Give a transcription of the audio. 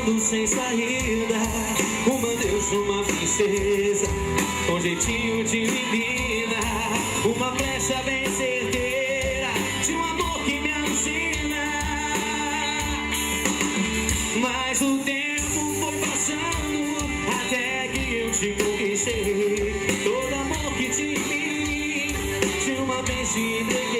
andando sem saída. Uma deusa, uma princesa, com jeitinho de menina. Uma flecha bem certeira, de um amor que me alucina. Mas o tempo foi passando, até que eu te conquistei. Todo amor que tive, de uma vez te entreguei.